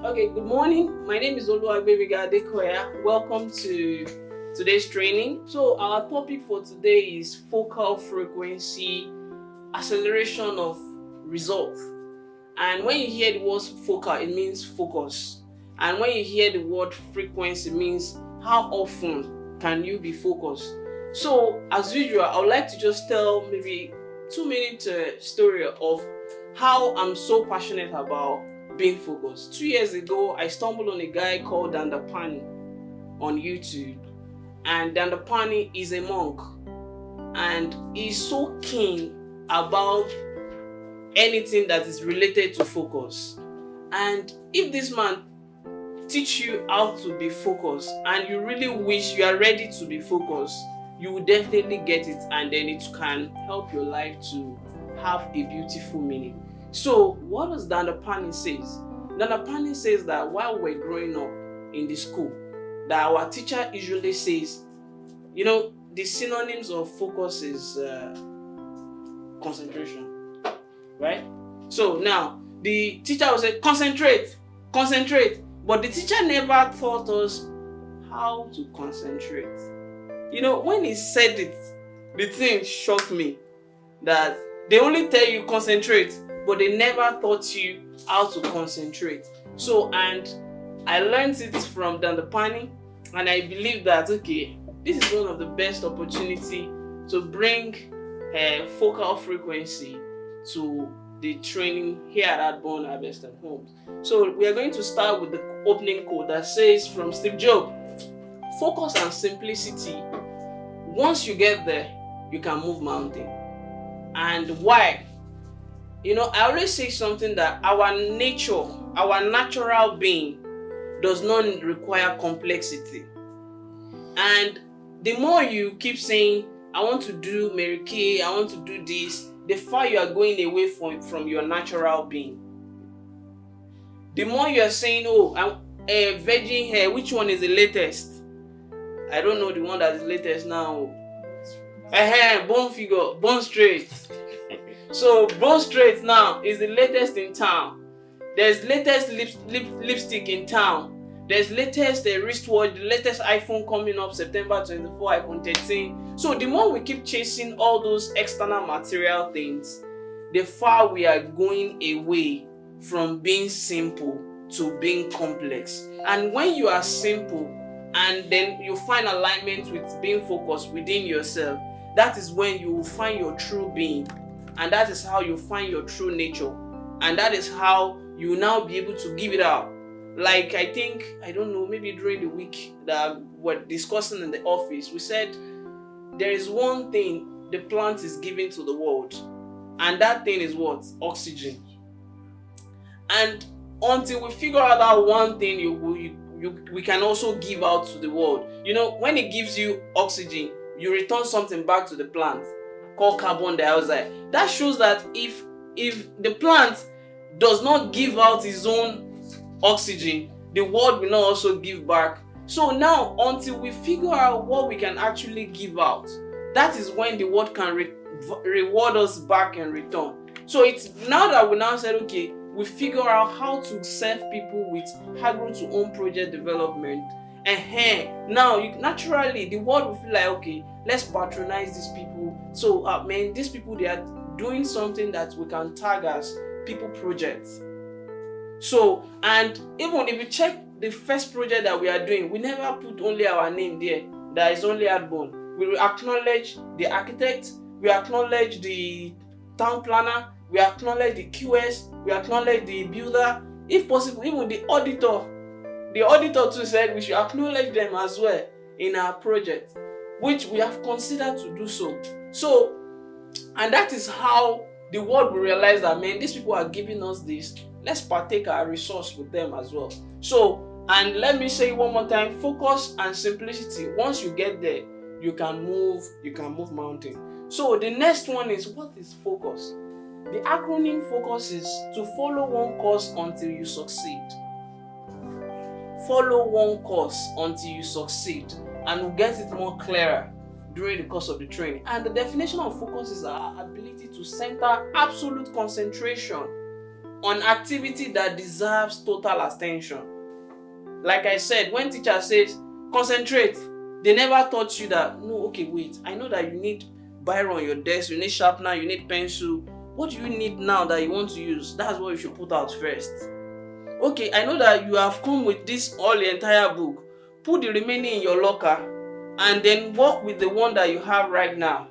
Okay, good morning. My name is OLUWAGBEMIGA ADEKOYA. Welcome to today's training. So our topic for today is focal frequency acceleration of results. And when you hear the word focal, it means focus. And when you hear the word frequency, it means how often can you be focused. So as usual, I would like to just tell maybe 2-minute story of how I'm so passionate about being focused. 2 years ago, I stumbled on a guy called Dandapani on YouTube. And Dandapani is a monk. And he's so keen about anything that is related to focus. And if this man teach you how to be focused and you really wish you are ready to be focused, you will definitely get it, and then it can help your life to have a beautiful meaning. So what does Dandapani says? Dandapani says that while we're growing up in the school, that our teacher usually says, the synonyms of focus is concentration, right? So now the teacher will say concentrate, but the teacher never taught us how to concentrate. When he said it, the thing shocked me that they only tell you concentrate, but they never taught you how to concentrate. So, and I learned it from Dandapani, and I believe that this is one of the best opportunity to bring focal frequency to the training here at Adbond Team. So we are going to start with the opening quote that says from Steve Jobs, "Focus and simplicity. Once you get there, you can move mountain." And why? I always say something that our nature, our natural being does not require complexity. And the more you keep saying, I want to do Mary Kay, I want to do this, the far you are going away from your natural being. The more you are saying, I'm virgin hair, which one is the latest? I don't know the one that is latest now. Bone figure, bone straight. So bone straight now is the latest in town. There's latest lipstick in town. There's latest wristwatch, the latest iPhone coming up September 24, iPhone 13. So the more we keep chasing all those external material things, the far we are going away from being simple to being complex. And when you are simple and then you find alignment with being focused within yourself, that is when you will find your true being. And that is how you find your true nature. And that is how you will now be able to give it out. Like I don't know, maybe during the week that we're discussing in the office, we said there is one thing the plant is giving to the world. And that thing is what? Oxygen. And until we figure out that one thing we can also give out to the world. When it gives you oxygen, you return something back to the plant called carbon dioxide. That shows that if the plant does not give out its own oxygen, the world will not also give back. So now, until we figure out what we can actually give out, that is when the world can reward us back in return. So it's now that we now said, we figure out how to serve people with agro to own project development. And now naturally the world will feel like, let's patronize these people. So these people, they are doing something that we can tag as people projects. So, and even if you check the first project that we are doing, we never put only our name there. That is only Adbond. We will acknowledge the architect, we acknowledge the town planner, we acknowledge the QS, we acknowledge the builder, if possible, even the auditor. The auditor too said we should acknowledge them as well in our project, which we have considered to do so. So, and that is how the world will realize that, these people are giving us this. Let's partake our resource with them as well. So, and let me say one more time, focus and simplicity. Once you get there, you can move mountain. So the next one is, what is focus? The acronym focus is to follow one course until you succeed. Follow one course until you succeed, and we'll get it more clearer during the course of the training. And the definition of focus is our ability to center absolute concentration on activity that deserves total attention. Like I said, when teacher says concentrate, they never taught you that, no, okay, wait, I know that you need biro on your desk, you need sharpener, you need pencil. What do you need now that you want to use? That's what you should put out first. Okay, I know that you have come with this all the entire book. Put the remaining in your locker and then work with the one that you have right now.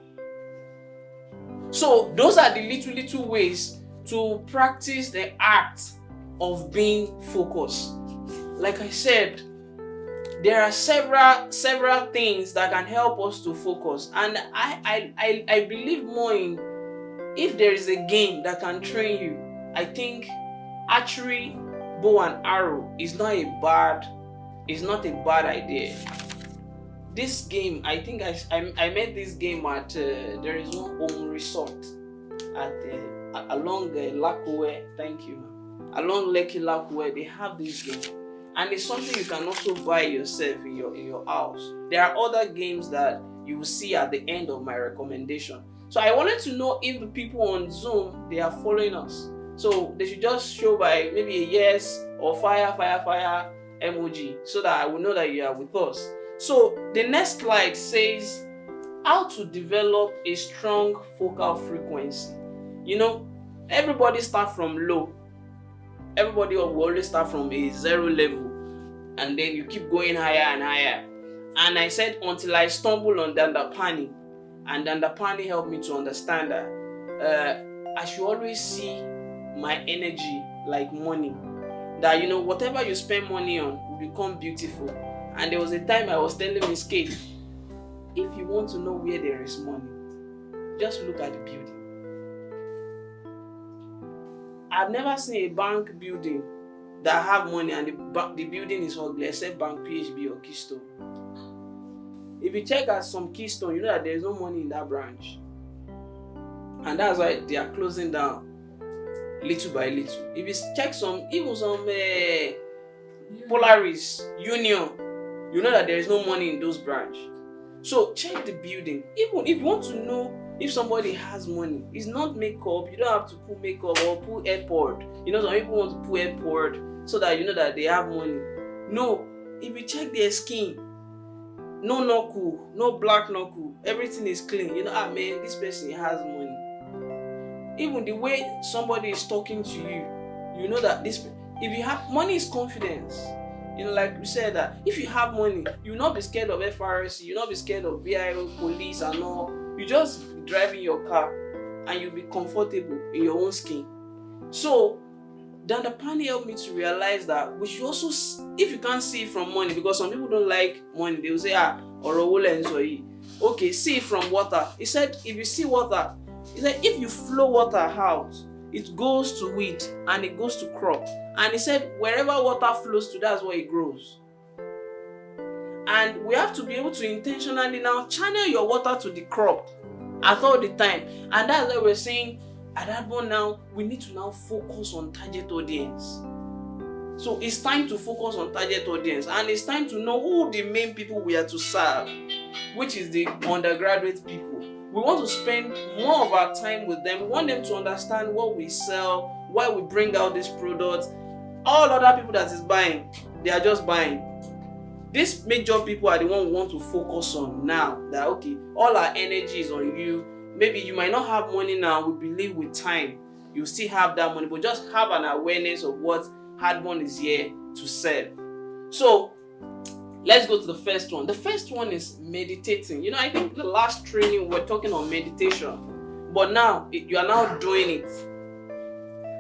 So those are the little ways to practice the act of being focused. Like I said, there are several things that can help us to focus, and I believe more in, if there is a game that can train you, I think archery, bow and arrow is not a bad idea. This game, I think I met this game at there is one home resort at along Lakowe. Thank you. Along Lekki Lakowe, they have this game, and it's something you can also buy yourself in your house. There are other games that you will see at the end of my recommendation. So I wanted to know if the people on Zoom, they are following us. So they should just show by maybe a yes or fire emoji, so that I will know that you are with us. So the next slide says how to develop a strong focal frequency. You know, everybody start from low. Everybody will always start from a 0 level, and then you keep going higher and higher. And I said until I stumbled on Dandapani, and Dandapani helped me to understand that I should always see my energy like money. That, you know, whatever you spend money on will become beautiful. And there was a time I was telling Miss Kate, if you want to know where there is money, just look at the building. I've never seen a bank building that have money and the building is ugly, except Bank PHB or Keystone. If you check out some Keystone, you know that there is no money in that branch. And that's why they are closing down little by little. If you check even some Polaris, Union, you know that there is no money in those branches. So check the building. Even if you want to know if somebody has money, it's not makeup. You don't have to put makeup or put airport. You know, some people want to put airport so that you know that they have money. No, if you check their skin, no knuckle, no black knuckle, everything is clean. You know, man, this person has money. Even the way somebody is talking to you, you know that if you have money, is confidence. You know, like we said, that if you have money, you'll not be scared of FRC, you'll not be scared of VIO, police and all. You just be driving your car and you'll be comfortable in your own skin. So Dandapani helped me to realize that we should also, if you can't see it from money, because some people don't like money, they will say, okay, see it from water. He said, if you see water, he said, if you flow water out, it goes to weed and it goes to crop. And he said, wherever water flows to, that's where it grows. And we have to be able to intentionally now channel your water to the crop at all the time. And that's why we're saying at Adbond now, we need to now focus on target audience. So it's time to focus on target audience, and it's time to know who the main people we are to serve, which is the undergraduate people. We want to spend more of our time with them. We want them to understand what we sell, why we bring out this product. All other people that is buying, they are just buying. These major people are the one we want to focus on now. That okay, all our energy is on you. Maybe you might not have money now. We believe with time you still have that money, but just have an awareness of what Adbond is here to sell. So let's go to the first one. The first one is meditating. You know, I think the last training we were talking on meditation, but now you are now doing it.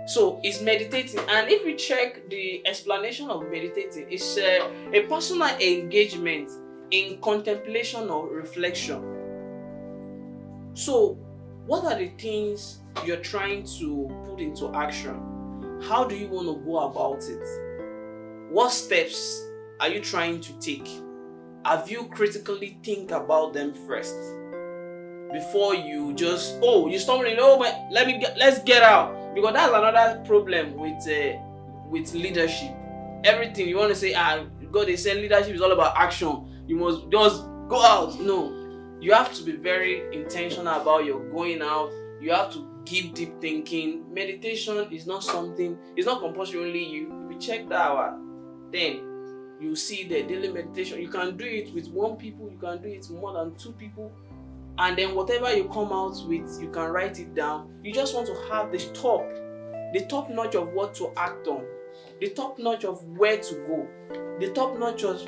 So it's meditating, and if you check the explanation of meditating, it's a personal engagement in contemplation or reflection. So what are the things you're trying to put into action? How do you want to go about it? What steps are you trying to take? Have you critically think about them first before you just you stumbling? Let's get out, because that's another problem with leadership. Everything you want to say, God, they say leadership is all about action. You must just go out. No, you have to be very intentional about your going out. You have to give deep thinking. Meditation is not something, it's not compulsory only you. If you check that out, then you see the daily meditation. You can do it with 1 people, you can do it more than 2 people, and then whatever you come out with, you can write it down. You just want to have the top notch of what to act on, the top notch of where to go, the top notch of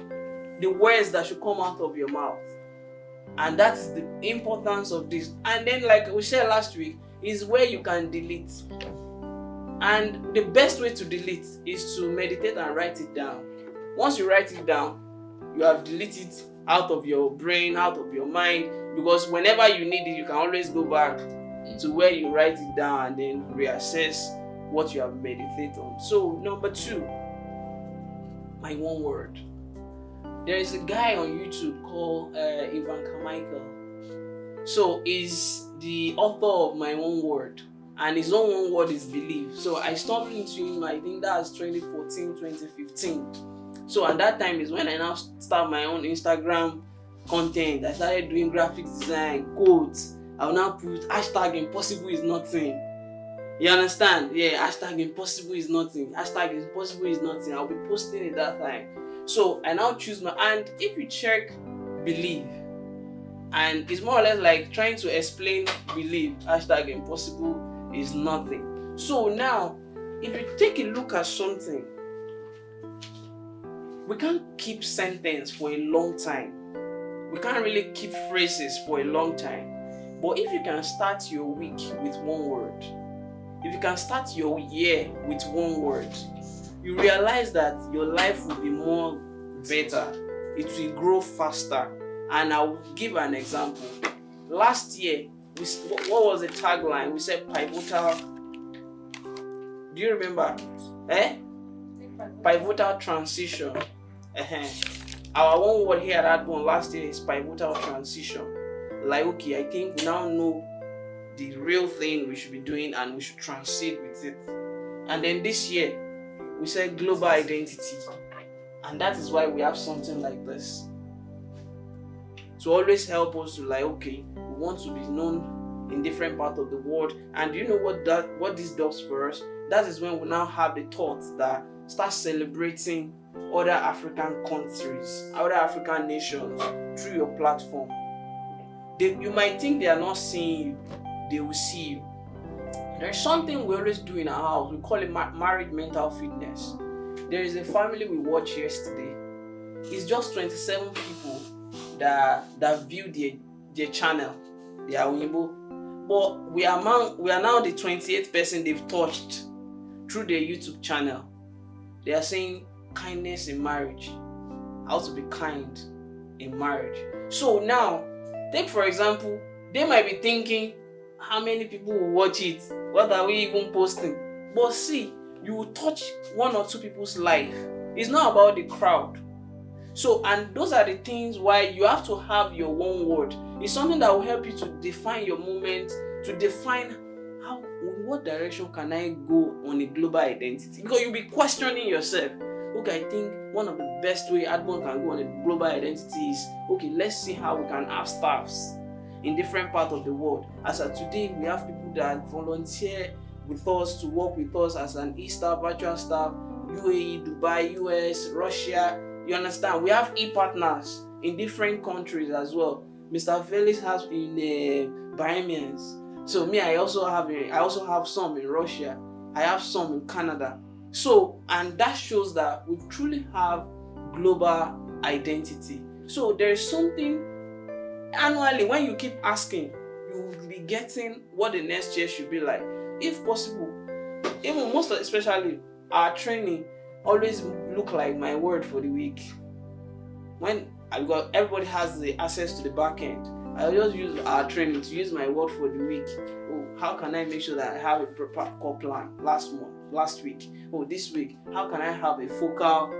the words that should come out of your mouth. And that's the importance of this. And then, like we said last week, is where you can delete. And the best way to delete is to meditate and write it down. Once you write it down, you have deleted it out of your brain, out of your mind, because whenever you need it, you can always go back to where you write it down and then reassess what you have meditated on. So number 2, my one word. There is a guy on YouTube called Adbond. So he's the author of my one word, and his own one word is believe. So I stumbled into him, I think that's 2014, 2015. So at that time is when I now start my own Instagram content. I started doing graphic design, quotes. I will now put hashtag impossible is nothing. You understand? Yeah, hashtag impossible is nothing. Hashtag impossible is nothing. I'll be posting it that time. So I now choose my, and if you check believe, and it's more or less like trying to explain believe, hashtag impossible is nothing. So now, if you take a look at something, we can't keep sentence for a long time. We can't really keep phrases for a long time. But if you can start your week with one word, if you can start your year with one word, you realize that your life will be more better. It will grow faster. And I will give an example. Last year, what was the tagline? We said pivotal. Do you remember? Pivotal transition. Our one word here at Adbond last year is pivotal transition. Like, okay, I think we now know the real thing we should be doing and we should transit with it. And then this year, we said global identity. And that is why we have something like this. To always help us to like, okay, we want to be known in different parts of the world. And you know what this does for us? That is when we now have the thoughts that start celebrating other African countries, other African nations through your platform. You might think they are not seeing you, they will see you. There's something we always do in our house. We call it married mental fitness. There is a family we watched yesterday. It's just 27 people that view their channel. They are Weibo. But we are now the 28th person they've touched through their YouTube channel. They are saying kindness in marriage. How to be kind in marriage. So now, take for example, they might be thinking, how many people will watch it? What are we even posting? But see, you will touch 1 or 2 people's life. It's not about the crowd. So, and those are the things why you have to have your one word. It's something that will help you to define your moment, to define in what direction can I go on a global identity? Because you'll be questioning yourself. Okay, I think one of the best way Adbond can go on a global identity is, okay, let's see how we can have staffs in different parts of the world. As of today, we have people that volunteer with us to work with us as an e-staff, virtual staff, UAE, Dubai, US, Russia. You understand? We have e-partners in different countries as well. Mr. Felix has in Bahamians. So me, I also have some in Russia. I have some in Canada. So, and that shows that we truly have global identity. So there is something annually when you keep asking, you will be getting what the next year should be like. If possible, even most especially our training always look like my word for the week. When everybody has the access to the back end, I just use our training to use my word for the week. Oh, how can I make sure that I have a proper core plan last week? Oh, this week, how can I have a focal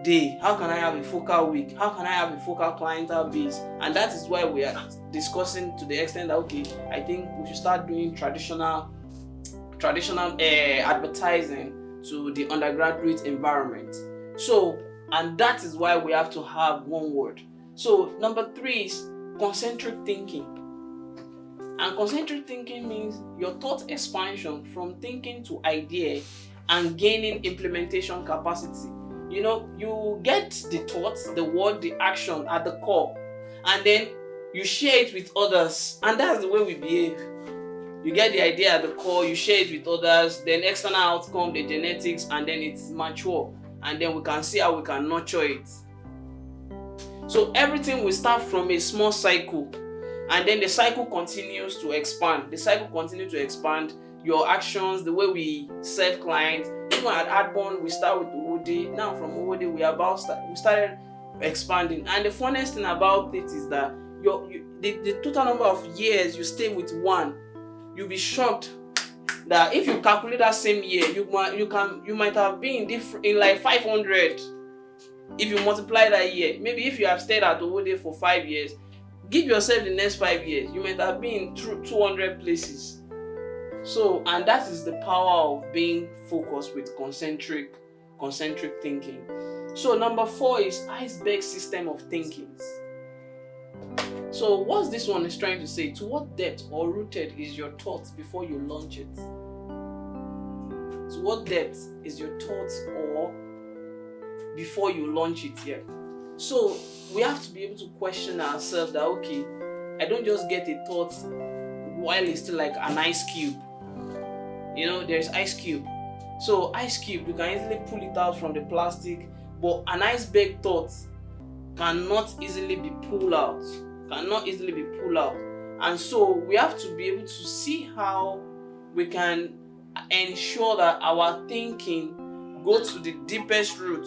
day? How can I have a focal week? How can I have a focal clientele base? And that is why we are discussing to the extent that, okay, I think we should start doing traditional advertising to the undergraduate environment. So, and that is why we have to have one word. So number 3 is concentric thinking. And concentric thinking means your thought expansion from thinking to idea and gaining implementation capacity. You know, you get the thoughts, the word, the action at the core, and then you share it with others, and that's the way we behave. You get the idea at the core, you share it with others, then external outcome, the genetics, and then it's mature, and then we can see how we can nurture it. So everything will start from a small cycle, and then the cycle continues to expand. The cycle continues to expand. Your actions, the way we serve clients. Even at Adbond, we start with OD. Now from OD, we started expanding. And the funniest thing about it is that the total number of years you stay with one, you'll be shocked that if you calculate that same year, you might have been in like 500. If you multiply that year, maybe if you have stayed at OD for 5 years, give yourself the next 5 years, you might have been through 200 places. So, and that is the power of being focused with concentric thinking. So number 4 is iceberg system of thinking. So what's this one is trying to say? To what depth or rooted is your thoughts before you launch it? To what depth is your thoughts or before you launch it here? So we have to be able to question ourselves that, okay, I don't just get a thought while it's still like an ice cube. You know, there's ice cube. So ice cube, you can easily pull it out from the plastic, but an iceberg thought cannot easily be pulled out. And so we have to be able to see how we can ensure that our thinking go to the deepest root.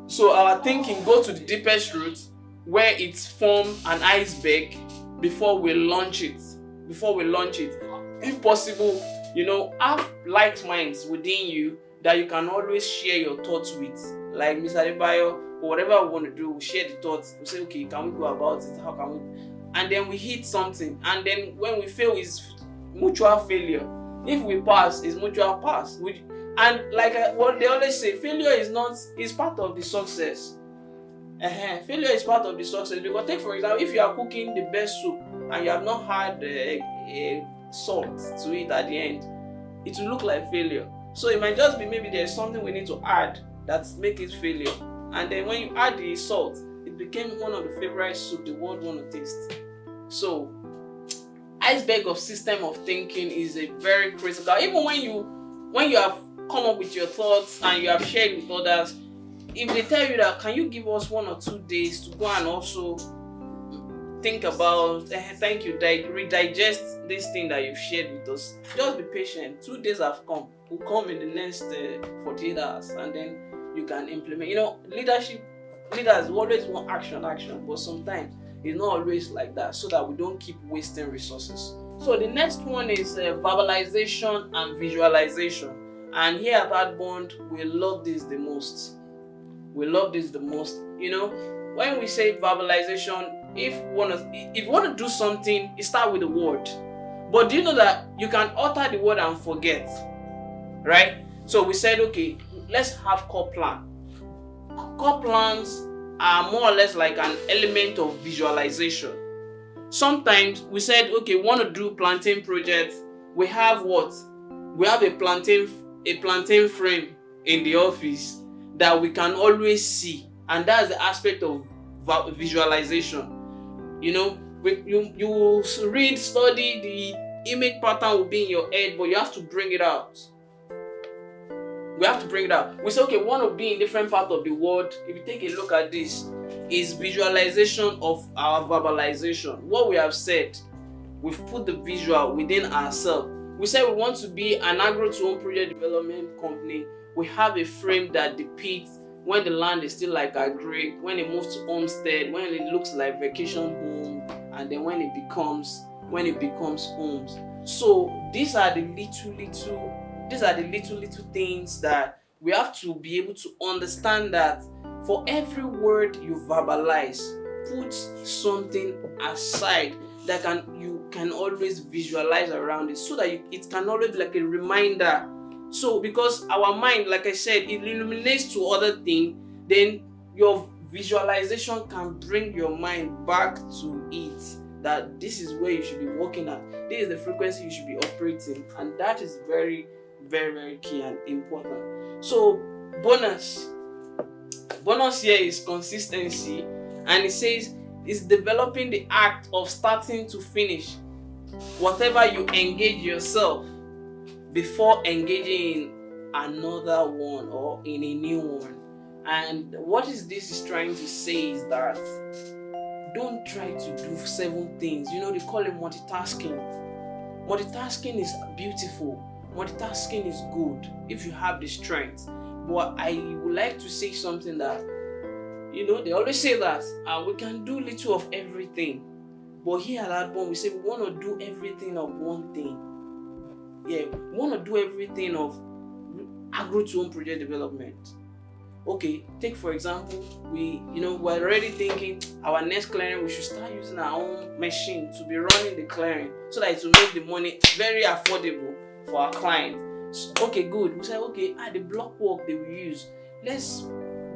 So our thinking go to the deepest root where it's formed an iceberg before we launch it. If possible, you know, have light minds within you that you can always share your thoughts with. Like Mr. Adebayo, or whatever we want to do, we share the thoughts. We say, okay, can we go about it? How can we? And then we hit something. And then when we fail, it's mutual failure. If we pass, it's mutual pass. And like what they always say, failure is part of the success. Failure is part of the success. Because take for example, if you are cooking the best soup and you have not had a salt to it at the end, it will look like failure. So it might just be maybe there's something we need to add that make it failure. And then when you add the salt, it became one of the favorite soup the world want to taste. So iceberg of system of thinking is a very critical. Even when you have come up with your thoughts and you have shared with others, if they tell you that, can you give us 1 or 2 days to go and also think about, thank you, redigest this thing that you've shared with us. Just be patient. 2 days have come. Will come in the next 48 hours, and then you can implement. You know, leaders always want action, but sometimes it's not always like that, so that we don't keep wasting resources. So the next one is verbalization and visualization. And here at Adbond, we love this the most. You know, when we say verbalization, if you want to do something, it starts with a word. But do you know that you can utter the word and forget? Right? So we said, okay, let's have core plan. Core plans are more or less like an element of visualization. Sometimes we said, okay, we want to do plantain project. We have what? We have a plantain frame in the office that we can always see, and that's the aspect of visualization. You know, you will read, study, the image pattern will be in your head, but you have to bring it out. We say, okay, we want to be in different parts of the world. If you take a look at this, is visualization of our verbalization. What we have said, we've put the visual within ourselves. We said we want to be an agro-to-home project development company. We have a frame that depicts when the land is still like agri, when it moves to homestead, when it looks like vacation home, and then when it becomes homes. So these are the little things that we have to be able to understand, that for every word you verbalize, put something aside that you can always visualize around it, so that it can always be like a reminder. So because our mind, like I said, it illuminates to other things, then your visualization can bring your mind back to it. that this is where you should be working at. This is the frequency you should be operating, and that is very, very, very key and important. So bonus here is consistency, and it says it's developing the act of starting to finish whatever you engage yourself before engaging in another one or in a new one. And what this is trying to say is that don't try to do 7 things. They call it multitasking. Multitasking is beautiful. Multitasking is good if you have the strength. But I would like to say something that, they always say that we can do little of everything. But here at Adbond, we say we want to do everything of one thing. Yeah, we want to do everything of agro to home project development. Okay, take for example, we're already thinking our next clearing, we should start using our own machine to be running the clearing so that it will make the money very affordable for our client. So, okay, good. We say, okay, the block work they will use, let's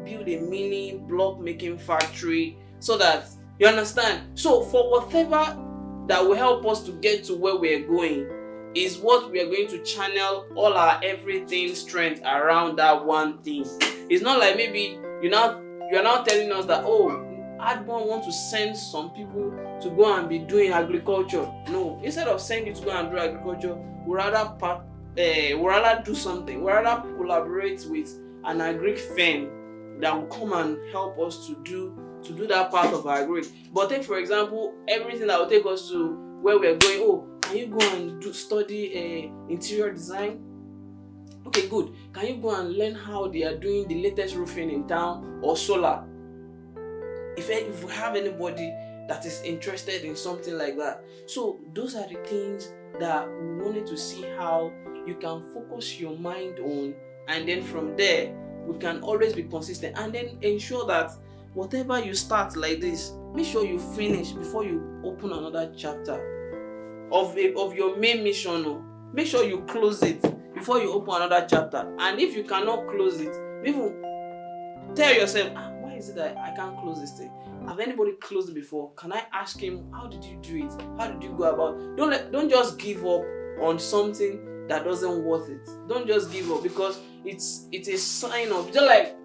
build a mini block making factory so that, you understand? So for whatever that will help us to get to where we are going is what we are going to channel all our everything strength around that one thing. It's not like maybe you're now telling us that, oh, Adbond want to send some people to go and be doing agriculture. No, instead of sending you to go and do agriculture, we rather do something. We rather collaborate with an agri firm that will come and help us to do that part of our agri. But take for example everything that will take us to where we are going. Oh, can you go and study interior design? Okay, good. Can you go and learn how they are doing the latest roofing in town or solar? If we have anybody that is interested in something like that. So those are the things that we wanted to see how you can focus your mind on, and then from there we can always be consistent, and then ensure that whatever you start like this, make sure you finish before you open another chapter of your main mission. Make sure you close it before you open another chapter. And if you cannot close it, even tell yourself, why is it that I can't close this thing? Have anybody closed it before? Can I ask him, how did you do it? How did you go about? Don't just give up on something that doesn't worth it. Don't just give up, because it's a sign of, just like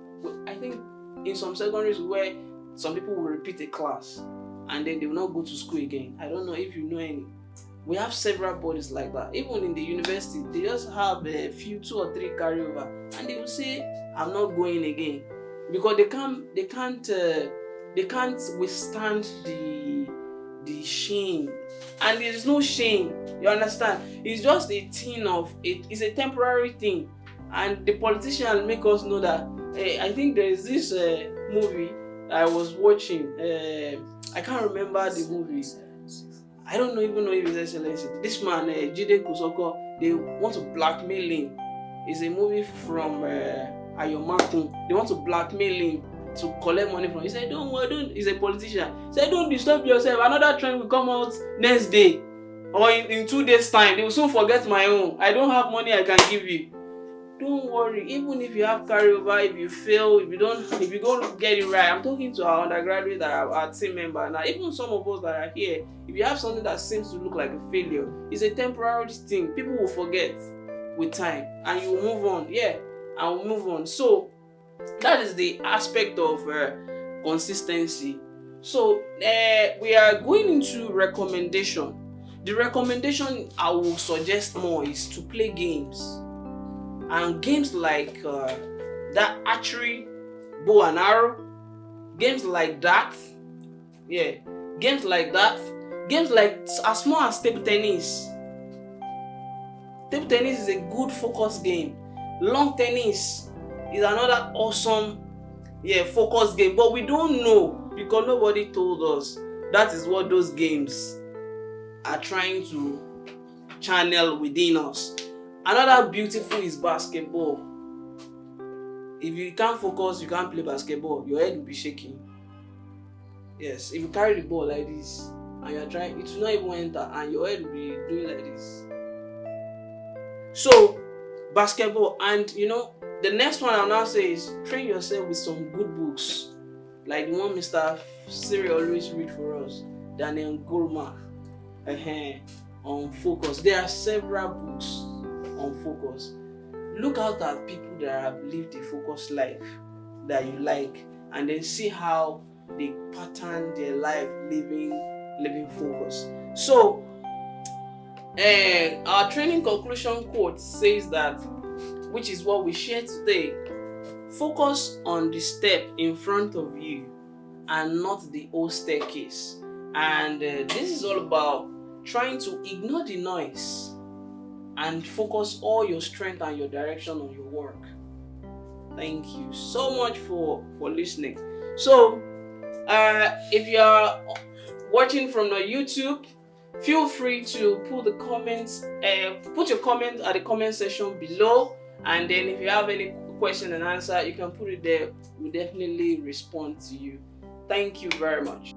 I think in some secondaries where some people will repeat a class and then they will not go to school again. I don't know if you know any. We have several bodies like that. Even in the university, they just have a few 2 or 3 carryover, and they will say, "I'm not going again," because they can't withstand the shame. And there is no shame. You understand? It's just a thing of it. It's a temporary thing, and the politicians make us know that. I think there is this movie I was watching. I can't remember the movie. I don't even know if it's Excellency. This man, Jide Kosoko, they want to blackmail him. It's a movie from Ayomakun. They want to blackmail him to collect money from him. He said, don't worry, don't. He's a politician. He said, don't disturb yourself. Another trend will come out next day. Or in 2 days' time. They will soon forget my own. I don't have money I can give you. Don't worry, even if you have carryover, if you fail, if you don't get it right. I'm talking to our undergraduate that are our team member now. Even some of us that are here, if you have something that seems to look like a failure, it's a temporary thing. People will forget with time, and you will move on. Yeah, and we'll move on. So that is the aspect of consistency. So we are going into recommendation. The recommendation I will suggest more is to play games. And games like that archery, bow and arrow, games like that, games like as small as table tennis. Table tennis is a good focus game. Long tennis is another awesome, focus game. But we don't know because nobody told us that is what those games are trying to channel within us. Another beautiful is basketball. If you can't focus, you can't play basketball. Your head will be shaking. Yes, if you carry the ball like this and you are trying, it will not even enter, and your head will be doing like this. So, basketball, and the next one I'll now say is train yourself with some good books, like the one Mr. Siri always read for us. Daniel Goleman on focus. There are several books on focus. Look out at people that have lived a focused life that you like, and then see how they pattern their life living focus. So our training conclusion quote says that, which is what we share today: focus on the step in front of you and not the whole staircase. And this is all about trying to ignore the noise and focus all your strength and your direction on your work. Thank you so much for listening. So if you are watching from the YouTube, feel free to put your comment at the comment section below, and then if you have any question and answer, you can put it there. We'll definitely respond to you. Thank you very much.